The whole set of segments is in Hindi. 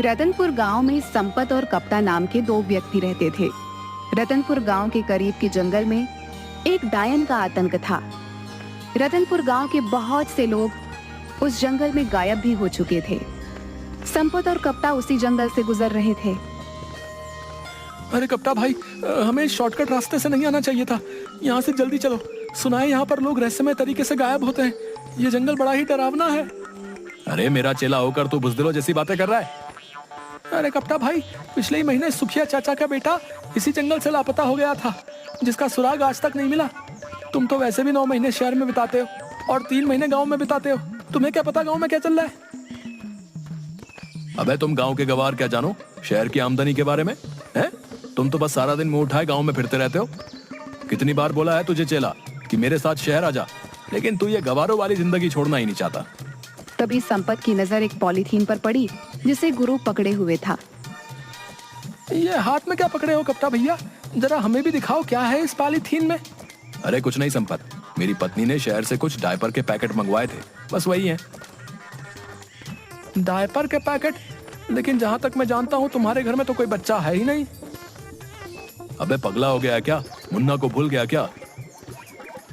रतनपुर गांव में संपत और कप्ता नाम के दो व्यक्ति रहते थे। रतनपुर गांव के करीब के जंगल में एक डायन का आतंक था। रतनपुर गांव के बहुत से लोग उस जंगल में गायब भी हो चुके थे। संपत और कप्ता उसी जंगल से गुजर रहे थे। अरे कप्ता भाई, हमें शॉर्टकट रास्ते से नहीं आना चाहिए था। यहाँ से जल्दी चलो। सुना है यहाँ पर लोग रहस्यमय तरीके से गायब होते हैं। ये जंगल बड़ा ही डरावना है। अरे मेरा चेला होकर तू बुज़दिलों जैसी बातें कर रहा है। अरे कप्ता भाई, पिछले ही महीने सुखिया चाचा का बेटा इसी जंगल से लापता हो गया था, जिसका सुराग आज तक नहीं मिला। तुम तो वैसे भी 9 महीने शहर में बिताते हो और 3 महीने गाँव में बिताते हो। तुम्हें क्या पता गाँव में क्या चल रहा है? अबे तुम गाँव के गवार क्या जानो शहर की आमदनी के बारे में, हैं? तुम तो बस सारा दिन मुंह उठाए गाँव में फिरते रहते हो। कितनी बार बोला है तुझे चेला कि मेरे साथ शहर आ जा, लेकिन तू ये गवारों वाली जिंदगी छोड़ना ही नहीं चाहता। तभी संपत की नजर एक पॉलीथीन पर पड़ी जिसे गुरु पकड़े हुए था। ये हाथ में क्या पकड़े हो कप्ता भैया? जरा हमें भी दिखाओ क्या है इस पॉलीथीन में। अरे कुछ नहीं संपत, मेरी पत्नी ने शहर से कुछ डायपर के पैकेट मंगवाए थे, बस वही है। डायपर के पैकेट? लेकिन जहां तक मैं जानता हूं तुम्हारे घर में तो कोई बच्चा है ही नहीं। अबे पगला हो गया है क्या? मुन्ना को भूल गया क्या?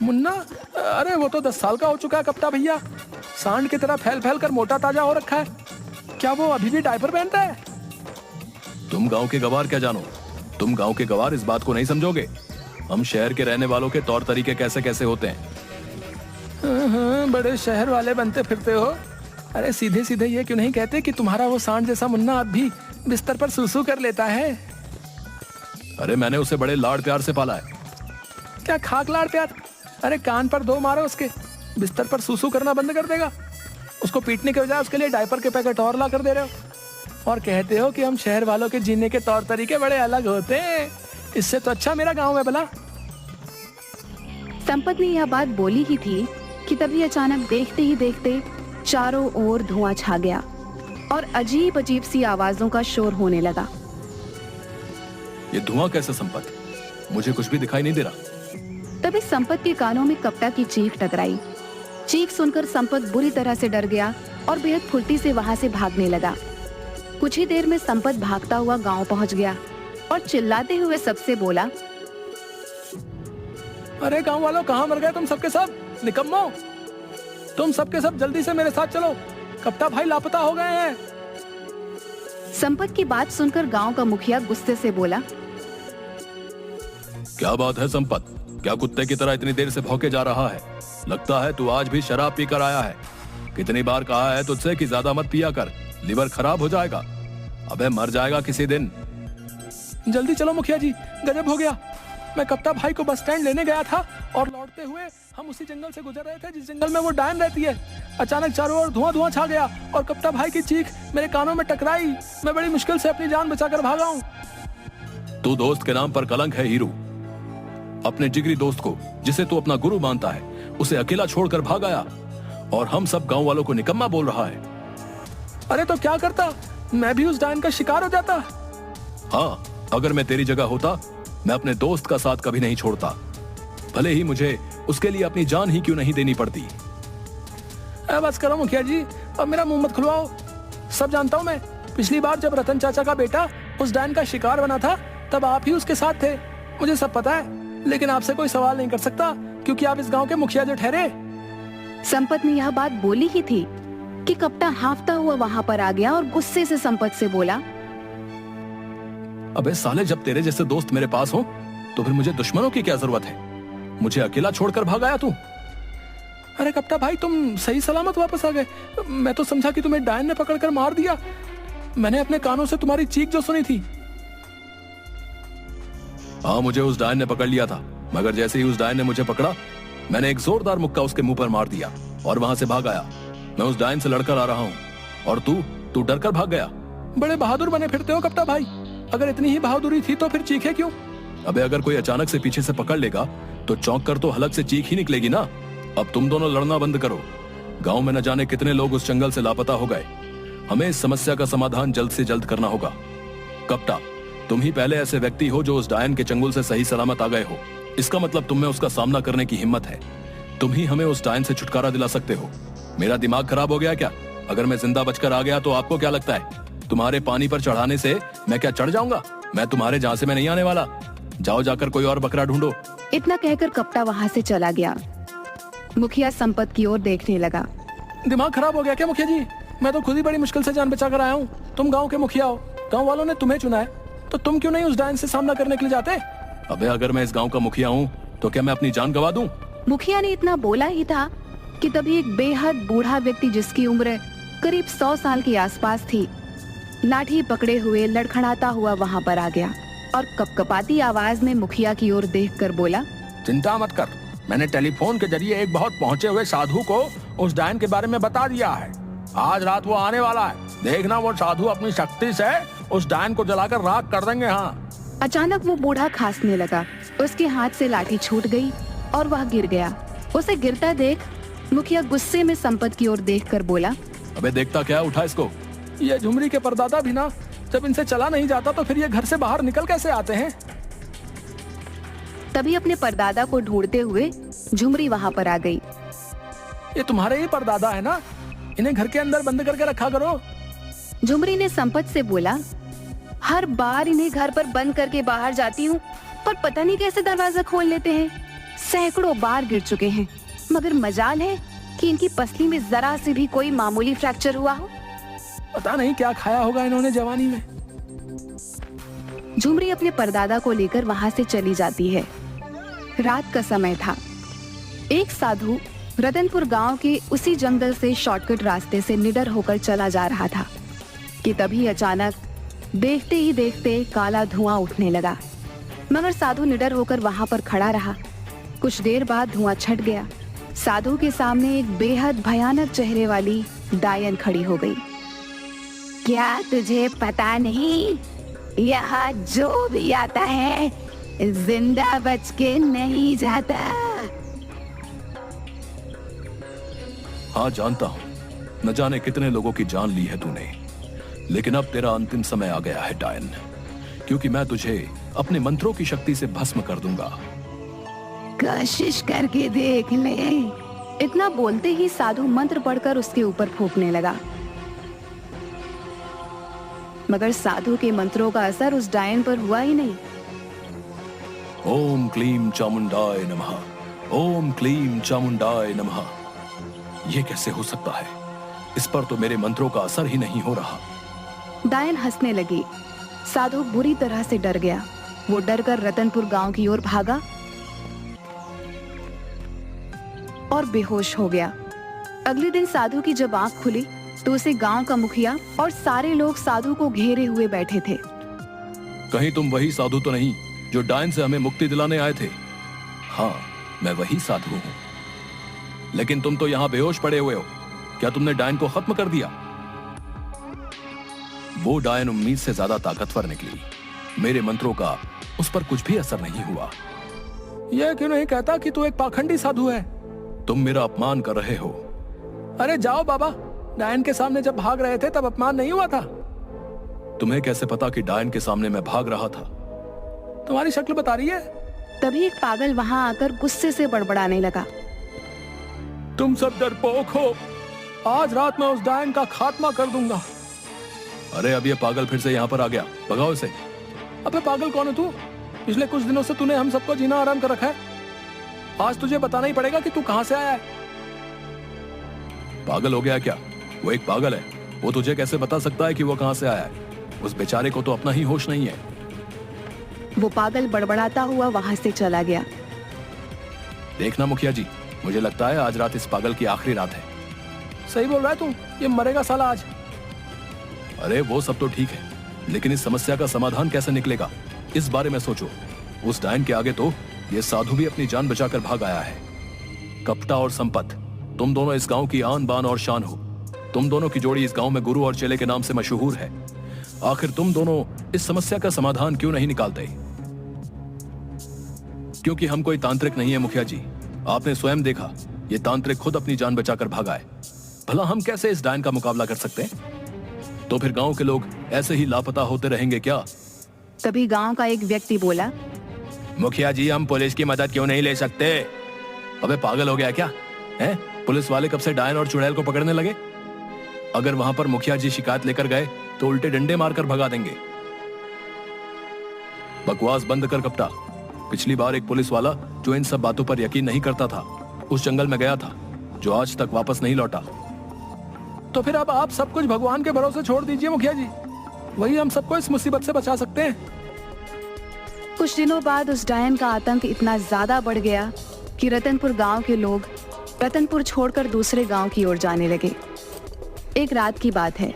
मुन्ना? अरे वो तो 10 साल का हो चुका है कप्ता भैया। सांड की तरह फैल फैल कर मोटा ताजा हो रखा है। क्या वो अभी भी डायपर पहनता है? तुम गांव के गवार क्या जानो? तुम गांव के गवार इस बात को नहीं समझोगे। हम शहर के रहने वालों के तौर तरीके कैसे कैसे होते हैं। बड़े शहर वाले बनते फिरते हो। अरे सीधे सीधे ये क्यों नहीं कहते कि तुम्हारा वो सांड जैसा मुन्ना अब भी बिस्तर पर सुसु कर लेता है? अरे मैंने उसे बड़े लाड़ प्यार से पाला है। क्या खाक लाड़ प्यार? अरे कान पर 2 मारो उसके, बिस्तर पर सुसु करना बंद कर देगा। उसको पीटने के बजाय उसके लिए डायपर के पैकेट और ला कर दे रहे हो और कहते हो कि हम शहर वालों के जीने के तौर तरीके बड़े अलग होते हैं। इससे तो अच्छा मेरा गांव है भला। संपत ने यह बात बोली ही थी कि तभी अचानक देखते ही देखते चारों ओर धुआं छा गया और अजीब अजीब सी आवाजों का शोर होने लगा। ये धुआं कैसे संपत? मुझे कुछ भी दिखाई नहीं दे रहा। तभी संपत के कानों में कप्ता की चीख टकराई। चीख सुनकर संपत बुरी तरह से डर गया और बेहद फुर्ती से वहां से भागने लगा। कुछ ही देर में संपत भागता हुआ गांव पहुंच गया और चिल्लाते हुए सबसे बोला, अरे गांव वालों, कहां मर गए तुम सबके सब? निकम्मो, तुम सबके सब जल्दी से मेरे साथ चलो, कप्ता भाई लापता हो गए हैं। संपत की बात सुनकर गांव का मुखिया गुस्से से बोला, क्या बात है संपत? क्या कुत्ते की तरह इतनी देर से भौंके जा रहा है? लगता है तू आज भी शराब पीकर आया है। कितनी बार कहा है तुझसे कि ज्यादा मत पिया कर, लिवर खराब हो जाएगा। अबे मर जाएगा किसी दिन। जल्दी चलो मुखिया जी, गजब हो गया। मैं कप्ता भाई को बस स्टैंड लेने गया था और लौटते हुए हम उसी जंगल से गुजर रहे थे जिस जंगल में वो डायन रहती है। अचानक चारों ओर धुआं धुआं छा गया और कप्ता भाई की चीख मेरे कानों में टकराई। मैं बड़ी मुश्किल से अपनी जान बचाकर भागा हूँ। तू दोस्त के नाम पर कलंक है हीरू। अपने जिगरी दोस्त को, जिसे तू अपना गुरु मानता है, उसे अकेला छोड़कर भाग आया और हम सब गांव वालों को निकम्मा बोल रहा है। अरे तो क्या करता? मैं भी उस डायन का शिकार हो जाता। हाँ, अगर मैं तेरी जगह होता, मैं अपने दोस्त का साथ कभी नहीं छोड़ता, भले ही मुझे उसके लिए अपनी जान ही क्यों नहीं देनी पड़ती। बस करो मुखिया जी, अब मेरा मुंह मत खुलवाओ। सब जानता हूं मैं। पिछली बार जब रतन चाचा का बेटा उस डायन का शिकार बना था, तब आप ही उसके साथ थे। मुझे सब पता है, लेकिन आपसे कोई सवाल नहीं कर सकता क्योंकि आप इस गांव के मुखिया जो ठहरे। संपत ने यह बात बोली ही थी कि कप्ता हांफता हुआ वहां पर आ गया और गुस्से से संपत से बोला, अबे साले, जब तेरे जैसे दोस्त मेरे पास हो तो फिर मुझे दुश्मनों की क्या जरूरत है? मुझे अकेला छोड़कर भाग आया तू। अरे कप्ता भाई, तुम सही सलामत वापस आ गए। मैं तो समझा कि तुम्हें डायन ने पकड़कर मार दिया। मैंने अपने कानों से तुम्हारी चीख जो सुनी थी। हाँ, मुझे उस डायन ने पकड़ लिया था, मगर जैसे ही उस डायन ने मुझे पकड़ा, मैंने एक जोरदार मुक्का उसके मुंह पर मार दिया और वहां से भाग आया। मैं उस डायन से लड़कर आ रहा हूँ और तू डर कर भाग गया। बड़े बहादुर बने फिरते हो कप्ता भाई। अगर इतनी ही बहादुरी थी तो फिर चीखे क्यों? अबे अगर कोई अचानक से पीछे से पकड़ लेगा तो चौंक कर तो हलक से चीख ही निकलेगी ना। अब तुम दोनों लड़ना बंद करो। गांव में न जाने कितने लोग उस जंगल से लापता हो गए। हमें इस समस्या का समाधान जल्द से जल्द करना होगा। कप्ता, तुम ही पहले ऐसे व्यक्ति हो जो उस डायन के चंगुल से सही सलामत आ गए हो। इसका मतलब तुम में उसका सामना करने की हिम्मत है। तुम ही हमें उस डायन से छुटकारा दिला सकते हो। मेरा दिमाग खराब हो गया क्या? अगर मैं जिंदा बचकर आ गया तो आपको क्या लगता है तुम्हारे पानी पर चढ़ाने से मैं क्या चढ़ जाऊंगा? मैं तुम्हारे जहाँ से मैं नहीं आने वाला। जाओ जाकर कोई और बकरा ढूंढो। इतना कहकर कप्ता वहाँ से चला गया। मुखिया संपत की ओर देखने लगा। दिमाग खराब हो गया क्या मुखिया जी? मैं तो खुद ही बड़ी मुश्किल से जान बचा कर आया हूँ। तुम गाँव के मुखिया हो, गाँव वालों ने तुम्हें चुना है, तो तुम क्यों नहीं उस डायन से सामना करने के लिए जाते? अबे अगर मैं इस गाँव का मुखिया हूँ तो क्या मैं अपनी जान गवा दूं? मुखिया ने इतना बोला ही था कि तभी एक बेहद बूढ़ा व्यक्ति जिसकी उम्र करीब 100 साल के आसपास थी, लाठी पकड़े हुए लड़खड़ाता हुआ वहाँ पर आ गया और कपकपाती आवाज में मुखिया की ओर देखकर बोला, चिंता मत कर, मैंने टेलीफोन के जरिए एक बहुत पहुँचे हुए साधु को उस डायन के बारे में बता दिया है। आज रात वो आने वाला है। देखना वो साधु अपनी शक्ति से उस डायन को जलाकर राख कर देंगे। हाँ। अचानक वो बूढ़ा खांसने लगा। उसके हाथ से लाठी छूट गई और वह गिर गया। उसे गिरता देख मुखिया गुस्से में संपत की ओर देखकर बोला, अबे देखता क्या, उठा इसको। ये झुमरी के परदादा भी ना, जब इनसे चला नहीं जाता तो फिर ये घर से बाहर निकल कैसे आते हैं? तभी अपने परदादा को ढूंढते हुए झुमरी वहाँ पर आ गई। ये तुम्हारे ही परदादा है ना? इन्हें घर के अंदर बंद करके रखा करो। झुमरी ने संपत से बोला, हर बार इन्हें घर पर बंद करके बाहर जाती हूँ, पर पता नहीं कैसे दरवाजा खोल लेते हैं। सैकड़ों बार गिर चुके हैं, मगर मजाल है कि इनकी पसली में जरा से भी कोई मामूली फ्रैक्चर हुआ हो। पता नहीं क्या खाया होगा इन्होंने जवानी में। झुमरी अपने परदादा को लेकर वहाँ से चली जाती है। रात का समय था। एक साधु रतनपुर गांव के उसी जंगल से शॉर्टकट रास्ते से निडर होकर चला जा रहा था कि तभी अचानक देखते ही देखते काला धुआं उठने लगा। मगर साधु निडर होकर वहां पर खड़ा रहा। कुछ देर बाद धुआं छट गया। साधु के सामने एक बेहद भयानक चेहरे वाली डायन खड़ी हो गई। क्या तुझे पता नहीं, यहाँ जो भी आता है जिंदा बच के नहीं जाता। हाँ जानता हूँ, न जाने कितने लोगों की जान ली है तूने, लेकिन अब तेरा अंतिम समय आ गया है डायन, क्योंकि मैं तुझे अपने मंत्रों की शक्ति से भस्म कर दूंगा। कोशिश करके देख ले। इतना बोलते ही साधु मंत्र पढ़कर उसके ऊपर फूंकने लगा। मगर साधु के मंत्रों का असर उस डायन पर हुआ ही नहीं। ओम क्लीम चामुंडाय नमः, ओम क्लीम चामुंडाय नमः। ये कैसे हो सकता है? इस पर तो मेरे मंत्रों का असर ही नहीं हो रहा। डायन हंसने लगी। साधु बुरी तरह से डर गया। वो डर कर रतनपुर गांव की ओर भागा और बेहोश हो गया। अगले दिन साधु की जब आंख खुली तो उसे गांव का मुखिया और सारे लोग साधु को घेरे हुए बैठे थे। कहीं तुम वही साधु तो नहीं जो डायन से हमें मुक्ति दिलाने आए थे? हाँ, मैं वही साधु हूँ। लेकिन तुम तो यहाँ बेहोश पड़े हुए हो। क्या तुमने डायन को खत्म कर दिया? वो डायन उम्मीद से ज्यादा ताकतवर निकली। मेरे मंत्रों का उस पर कुछ भी असर नहीं हुआ। यह क्यों नहीं कहता कि तू एक पाखंडी साधु है? तुम मेरा अपमान कर रहे हो। अरे जाओ बाबा, डायन के सामने जब भाग रहे थे तब अपमान नहीं हुआ था? तुम्हें कैसे पता कि डायन के सामने मैं भाग रहा था? तुम्हारी शक्ल बता रही है। तभी एक पागल वहां आकर गुस्से से बड़बड़ाने लगा। तुम सब डरपोक हो। आज रात मैं उस डायन का खात्मा कर दूंगा। अरे अब ये पागल फिर से यहाँ पर आ गया, भगाओ इसे। अबे पागल कौन है तू? पिछले कुछ दिनों से तूने हम सबको जीना आराम कर रखा है। आज तुझे बताना ही पड़ेगा कि तू कहां से आया है। पागल हो गया क्या? वो एक पागल है, वो तुझे कैसे बता सकता है कि वो कहां से आया है? उस बेचारे को तो अपना ही होश नहीं है। वो पागल बड़बड़ाता हुआ वहां से चला गया। देखना मुखिया जी, मुझे लगता है आज रात इस पागल की आखिरी रात है। सही बोल रहा है तू, ये मरेगा साला आज। अरे वो सब तो ठीक है, लेकिन इस समस्या का समाधान कैसे निकलेगा, इस बारे में सोचो। उस डायन के आगे तो ये साधु भी अपनी जान बचाकर भाग आया है। कपटा और संपत, तुम दोनों इस गांव की आन बान और शान हो। तुम दोनों की जोड़ी इस गांव में गुरु और चेले के नाम से मशहूर है। आखिर तुम दोनों इस समस्या का समाधान क्यों नहीं निकालते? क्योंकि हम कोई तांत्रिक नहीं है मुखिया जी। आपने स्वयं देखा, ये तांत्रिक खुद अपनी जान बचाकर भागा है। भला हम कैसे इस डायन का मुकाबला कर सकते हैं? तो फिर गांव के लोग ऐसे ही लापता होते रहेंगे क्या? तभी गांव का एक व्यक्ति बोला, मुखिया जी, हम पुलिस की मदद क्यों नहीं ले सकते? अबे पागल हो गया क्या है? पुलिस वाले कब से डायन और चुड़ैल को पकड़ने लगे? अगर वहां पर मुखिया जी शिकायत लेकर गए तो उल्टे डंडे मारकर भगा देंगे। बकवास बंद कर कप्ता। पिछली बार एक पुलिस वाला जो इन सब बातों पर यकीन नहीं करता था उस जंगल में गया था, जो आज तक वापस नहीं लौटा। तो फिर अब आप सब कुछ भगवान के भरोसे छोड़ दीजिए मुखिया जी, वही हम सबको इस मुसीबत से बचा सकते हैं। कुछ दिनों बाद उस डायन का आतंक इतना ज्यादा बढ़ गया कि रतनपुर गांव के लोग रतनपुर छोड़कर दूसरे गांव की ओर जाने लगे। एक रात की बात है,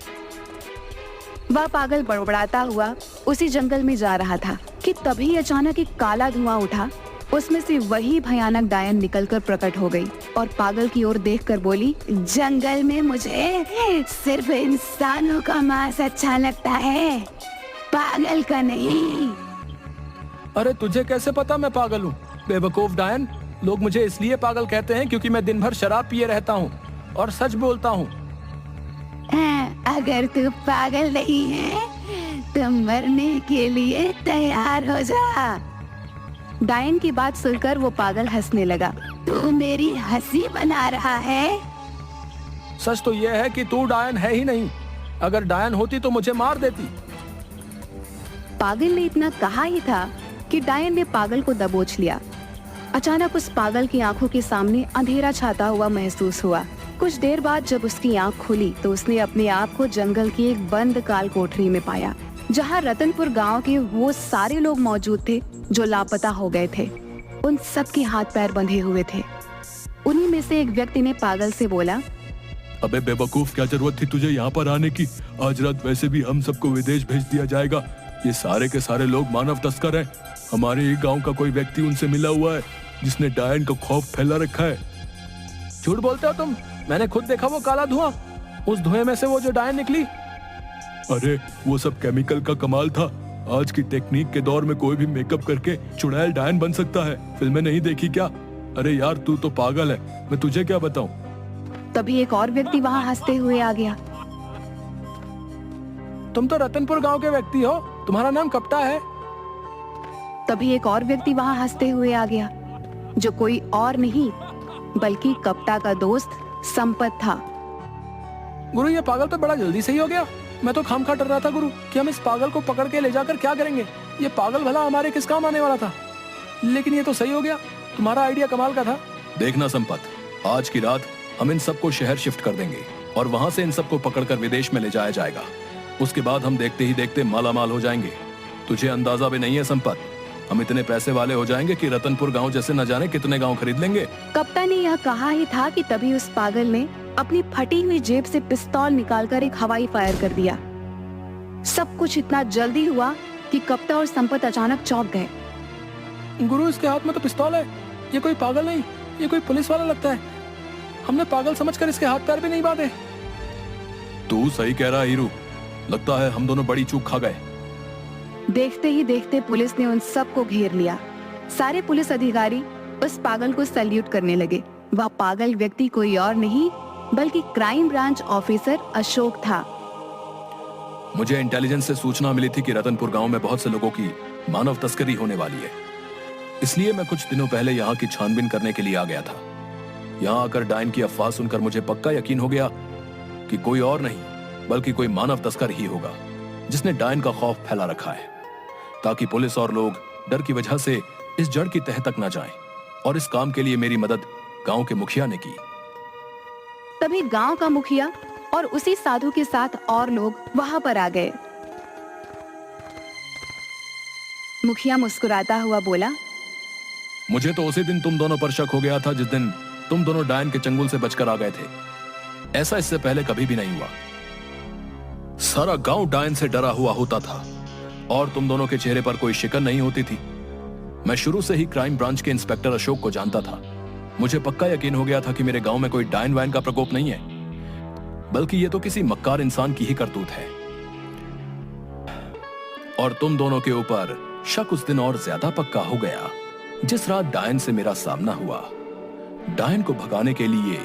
वह पागल बड़बड़ाता हुआ उसी जंगल में जा रहा था कि तभी अचानक एक काला धुआं उठा। उसमें से वही भयानक डायन निकलकर प्रकट हो गई और पागल की ओर देखकर बोली, जंगल में मुझे सिर्फ इंसानों का मांस अच्छा लगता है, पागल का नहीं। अरे तुझे कैसे पता मैं पागल हूँ? बेवकूफ डायन, लोग मुझे इसलिए पागल कहते हैं क्योंकि मैं दिन भर शराब पिए रहता हूँ और सच बोलता हूँ। अगर तू पागल नहीं है तो मरने के लिए तैयार हो जा। डायन की बात सुनकर वो पागल हंसने लगा। तू मेरी हंसी बना रहा है? सच तो यह है कि तू डायन है ही नहीं। अगर डायन होती तो मुझे मार देती। पागल ने इतना कहा ही था कि डायन ने पागल को दबोच लिया। अचानक उस पागल की आंखों के सामने अंधेरा छाता हुआ महसूस हुआ। कुछ देर बाद जब उसकी आंख खुली तो उसने अपने आप को जंगल की एक बंद काल कोठरी में पाया, जहां रतनपुर गांव के वो सारे लोग मौजूद थे जो लापता हो गए थे। उन सब के हाथ पैर बंधे हुए थे। उन्हीं में से एक व्यक्ति ने पागल से बोला, अबे बेवकूफ, क्या जरूरत थी तुझे यहाँ पर आने की? आज रात वैसे भी हम सबको विदेश भेज दिया जाएगा। ये सारे के सारे लोग मानव तस्कर हैं। हमारे ही गांव का कोई व्यक्ति उनसे मिला हुआ है जिसने डायन का खौफ फैला रखा है। झूठ बोलते हो तुम, मैंने खुद देखा वो काला धुआं। उस धुएं में से वो जो डायन निकली। अरे वो सब केमिकल का कमाल था। आज की टेक्निक के दौर में कोई भी मेकअप करके चुड़ैल डायन बन सकता है। फिल्में नहीं देखी क्या? अरे यार तू तो पागल है, मैं तुझे क्या बताऊं। तभी एक और व्यक्ति वहां हंसते हुए आ गया। तुम तो रतनपुर गांव के व्यक्ति हो, तुम्हारा नाम कप्ता है। तभी एक और व्यक्ति वहां हंसते हुए आ गया, जो कोई और नहीं बल्कि कप्ता का दोस्त संपत था। गुरु ये पागल तो बड़ा जल्दी सही हो गया। मैं तो खामखा डर रहा था गुरु कि हम इस पागल को पकड़ के ले जाकर क्या करेंगे। ये पागल भला हमारे किस काम आने वाला था, लेकिन ये तो सही हो गया। तुम्हारा आइडिया कमाल का था। देखना संपत, आज की रात हम इन सबको शहर शिफ्ट कर देंगे और वहां से इन सबको पकड़कर विदेश में ले जाया जाएगा। उसके बाद हम देखते ही देखते मालामाल हो जाएंगे। तुझे अंदाजा भी नहीं है संपत, हम इतने पैसे वाले हो जाएंगे कि रतनपुर गांव जैसे न जाने कितने गांव खरीद लेंगे। कप्तान ने यह कहा ही था कि तभी उस पागल ने अपनी फटी हुई जेब से पिस्तौल निकालकर एक हवाई फायर कर दिया। सब कुछ इतना जल्दी हुआ कि कप्तान और संपत अचानक चौंक गए। गुरु इसके हाथ में तो पिस्तौल है। ये कोई पागल नहीं, ये कोई पुलिस वाला लगता है। हमने पागल समझकर इसके हाथ पैर भी नहीं बांधे। तू सही कह रहा हीरू, लगता है हम दोनों बड़ी चूक खा गए। देखते ही देखते पुलिस ने उन सबको घेर लिया। सारे पुलिस अधिकारी उस पागल को सैल्यूट करने लगे। वह पागल व्यक्ति कोई और नहीं बल्कि क्राइम ब्रांच ऑफिसर अशोक था। मुझे इंटेलिजेंस से सूचना मिली थी कि रतनपुर गांव में बहुत से लोगों की मानव तस्करी होने वाली है, इसलिए मैं कुछ दिनों पहले यहाँ की छानबीन करने के लिए आ गया था। यहाँ आकर डायन की अफवाह सुनकर मुझे पक्का यकीन हो गया कि कोई और नहीं बल्कि कोई मानव तस्कर ही होगा जिसने डायन का खौफ फैला रखा है, ताकि पुलिस और लोग डर की वजह से इस जड़ की तह तक न जाएं। और इस काम के लिए मेरी मदद गांव के मुखिया ने की। तभी गांव का मुखिया और उसी साधु के साथ और लोग वहां पर आ गए। मुखिया मुस्कुराता हुआ बोला, मुझे तो उसी दिन तुम दोनों पर शक हो गया था जिस दिन तुम दोनों डायन के चंगुल से बचकर आ गए थे। ऐसा इससे पहले कभी भी नहीं हुआ। सारा गांव डायन से डरा हुआ होता था और तुम दोनों के चेहरे पर कोई शिकन नहीं होती थी। मैं शुरू से ही क्राइम ब्रांच के इंस्पेक्टर अशोक को जानता था। मुझे पक्का यकीन हो गया था कि मेरे गांव में कोई डायन वायन का प्रकोप नहीं है, बल्कि ये तो किसी मक्कार इंसान की ही करतूत है। और तुम दोनों के ऊपर शक उस दिन और ज्यादा पक्का हो गया जिस रात डायन से मेरा सामना हुआ। डायन को भगाने के लिए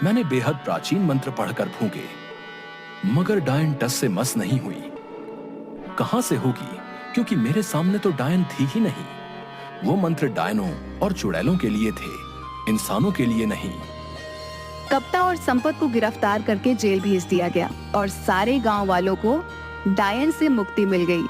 मैंने बेहद प्राचीन मंत्र पढ़कर फूंके, मगर डायन टस से मस नहीं हुई। कहां से होगी, क्योंकि मेरे सामने तो डायन थी ही नहीं। वो मंत्र डायनों और चुड़ैलों के लिए थे, इंसानों के लिए नहीं। कप्ता और संपत को गिरफ्तार करके जेल भेज दिया गया और सारे गांव वालों को डायन से मुक्ति मिल गई।